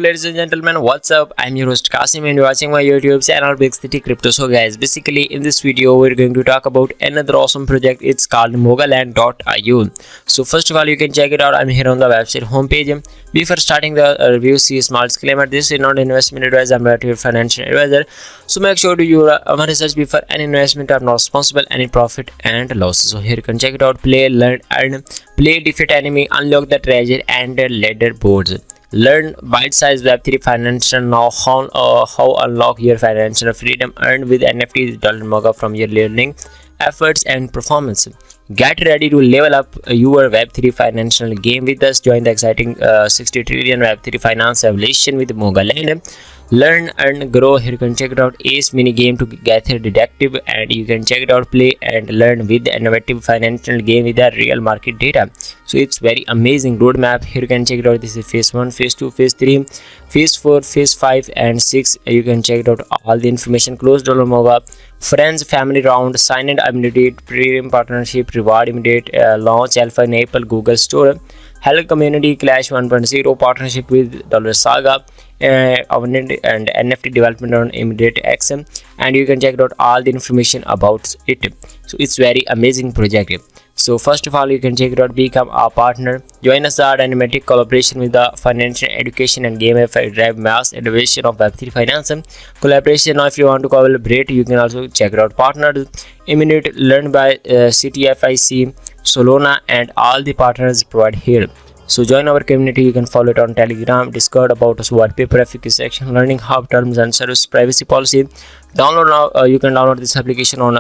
ladies and gentlemen, what's up? I'm your host Kasim and you're watching my YouTube channel Big City Crypto. So guys, basically in this video we're going to talk about another awesome project. It's called Mogaland.io. So first of all, you can check it out. I'm here on the website homepage. Before starting the review, see a small disclaimer. This is not investment advice. I'm not your financial advisor. So make sure to do your research before any investment. I'm not responsible any profit and losses. So here you can check it out. Play, learn, earn, play, defeat enemy, unlock the treasure and leaderboards. Learn bite-sized Web3 financial know-how, how unlock your financial freedom, earn with NFTs, $Moga from your learning efforts and performance. Get ready to level up your Web3 financial game with us. Join the exciting 60 trillion Web3 finance revolution with Mogaland. Learn, earn, grow. Here you can check it out. Ace mini game to get a detective, and you can check it out. Play and learn with the innovative financial game with the real market data. So it's very amazing roadmap. Here you can check it out. This is phase 1, phase 2, phase 3, phase 4, phase 5 and 6. You can check it out all the information. Close Moga, friends, family round, sign and immediate, premium partnership, reward immediate, launch alpha in Apple, Google Store, Hello Community, Clash 1.0, partnership with Saga, and NFT development on immediate action, and you can check out all the information about it. So it's very amazing project. So first of all, you can check it out, become our partner, join us our dynamic collaboration with the financial education and gamify drive mass innovation of Web3 finance collaboration. Now if you want to collaborate, you can also check it out partners, immediate, learn by CTFIC, Solana, and all the partners provide here. So join our community. You can follow it on Telegram, Discord, about us, white paper, FAQ section, learning how terms and service, privacy policy. Download now. You can download this application on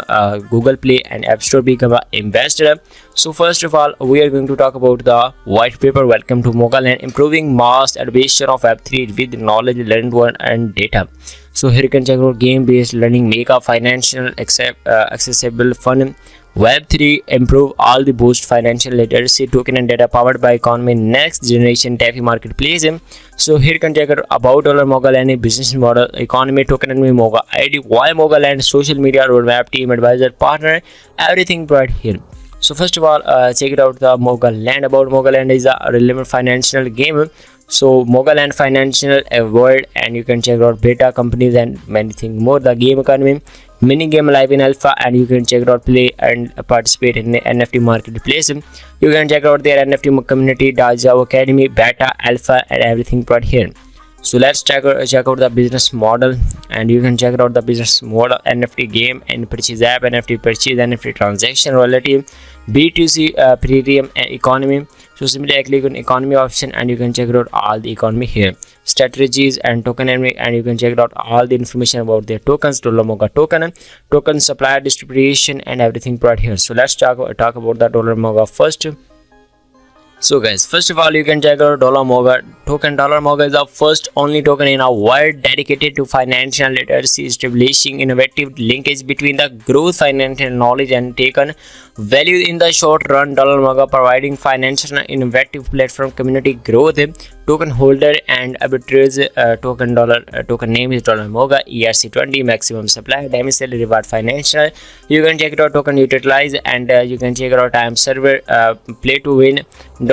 Google Play and App Store. Become an ambassador. So first of all, we are going to talk about the white paper. Welcome to Mogaland, improving mass adoption of Web3 with knowledge, learned one and data. So here you can check out game-based learning, make a financial accessible, fun. Web3 improve all the boost financial literacy, token and data powered by economy, next generation TAFI marketplace. So here you can check out about Mogaland business model, economy, token and Moga ID, why Mogaland, social media, roadmap, team, advisor, partner, everything right here. So first of all, check it out the Mogaland. About Mogaland is a relevant financial game. So Mogaland financial world, and you can check out beta companies and many things more. The game economy, mini game live in alpha, and you can check it out, play and participate in the NFT marketplace. You can check out their NFT community, Dajao Academy, beta, alpha, and everything right here. So let's check out the business model, and you can check out the business model, NFT game and purchase app, NFT purchase, NFT transaction, relative, B2C, premium economy. So simply click on economy option, and you can check out all the economy here, strategies and token, and you can check out all the information about their tokens, Moga token supply, distribution, and everything right here. So let's talk about the Moga first. So guys, first of all, you can check out Moga token. Moga is the first only token in our world dedicated to financial literacy, establishing innovative linkage between the growth, financial knowledge, and taken value in the short run. Moga providing financial innovative platform, community growth, token holder and arbitrage. Token name is Moga ERC20, maximum supply, domicile, reward financial. You can check it out token utilize, and you can check it out time server, play to win,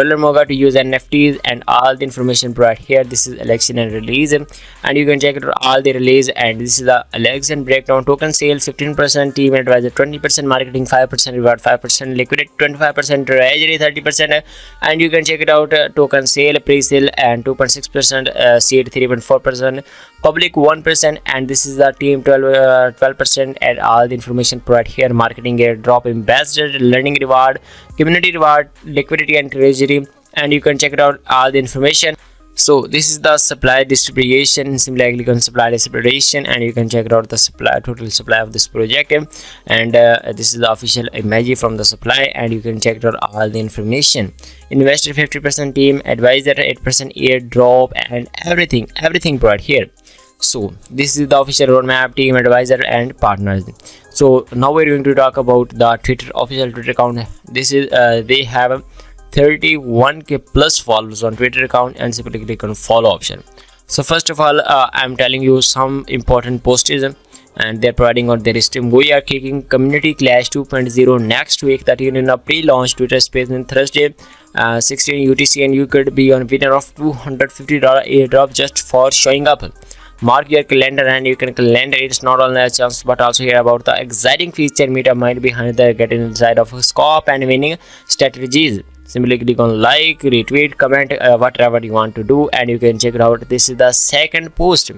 Moga to use NFTs, and all the information right here. This is election and release, and you can check it out all the release, and this is the election breakdown. Token sale 15%, team advisor 20%, marketing 5%, reward 5%, liquidity 25%, treasury 30%, and you can check it out token sale, pre-sale, and 2.6%, seed 3.4%, public 1%, and this is the team 12%, and all the information right here. Marketing, airdrop, ambassador, learning reward, community reward, liquidity, and treasury, and you can check it out all the information. So this is the supply distribution. Simply click on supply distribution, and you can check it out the supply, total supply of this project, and this is the official image from the supply, and you can check it out all the information. Investor 50%, team advisor 8%, airdrop, and everything right here. So this is the official roadmap, team advisor, and partners. So now we're going to talk about the Twitter official Twitter account. This is they have 31k plus followers on Twitter account, and simply click on follow option. So first of all, I'm telling you some important posts and they're providing on their stream. We are kicking Community Clash 2.0 next week, that in a pre-launch Twitter Space on Thursday 16 UTC, and you could be on winner of $250 airdrop just for showing up. Mark your calendar and you can calendar. It's not only a chance but also hear about the exciting feature meetup mind behind the getting inside of scope and winning strategies. Simply click on like, retweet, comment, whatever you want to do, and you can check it out. This is the second post.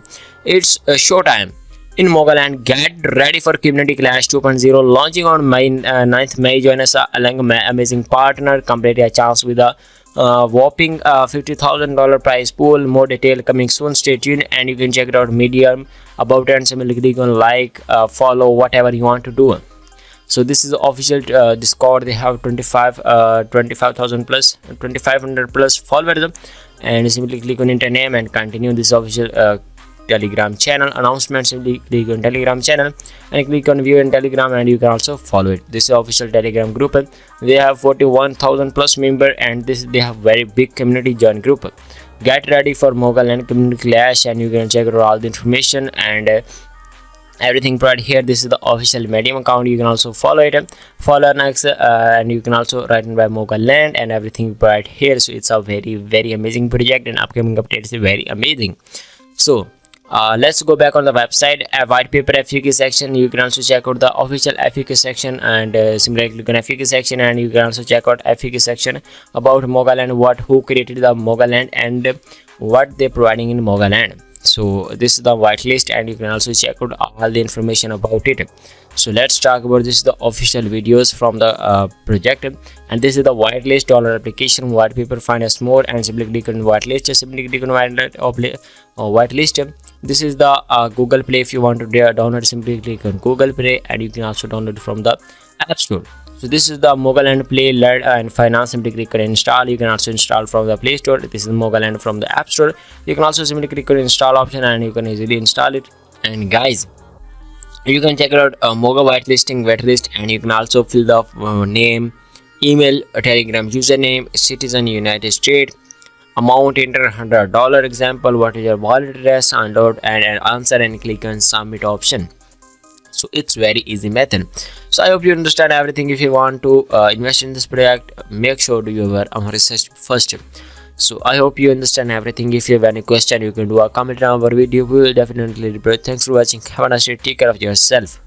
It's showtime in Mogaland. Get ready for Community Clash 2.0 launching on May 9th May. Join us along my amazing partner. Complete a chance with a whopping $50,000 prize pool. More detail coming soon. Stay tuned, and you can check it out Medium about it, and simply click on like, follow, whatever you want to do. So this is the official Discord. They have 25,000 plus 2,500 plus followers, and simply click on enter name and continue. This official Telegram channel announcement. Simply click on Telegram channel and click on view in Telegram, and you can also follow it. This is official Telegram group. They have 41,000 plus member, and they have very big community join group. Get ready for Mogaland Community Clash, and you can check out all the information and everything provided here. This is the official Medium account. You can also follow it, follow next, and you can also write in by Mogaland, and everything provided here. So it's a very amazing project, and upcoming updates is very amazing. So let's go back on the website. White paper FAQ section. You can also check out the official FAQ section, and simply click on FAQ section, and you can also check out FAQ section about Mogaland, who created the Mogaland and what they're providing in Mogaland. So this is the whitelist, and you can also check out all the information about it. So let's talk about this, the official videos from the project, and this is the whitelist dollar application white paper. Find us more, and simply click on whitelist. Simply click on whitelist. This is the Google Play. If you want to download, simply click on Google Play, and you can also download from the App Store. So this is the Mogaland Play Lead and Finance. Simply click on install. You can also install from the Play Store. This is Mogaland from the App Store. You can also simply click on install option, and you can easily install it. And guys, you can check it out Moga whitelisting waitlist, and you can also fill the name, email, Telegram username, citizen, United States, amount, enter $100, example, what is your wallet address, download and answer, and click on submit option. So it's very easy method. So I hope you understand everything. If you want to invest in this project, make sure do your research first. So I hope you understand everything. If you have any question, you can do a comment on our video. We will definitely reply. Thanks for watching. Have a nice day. Take care of yourself.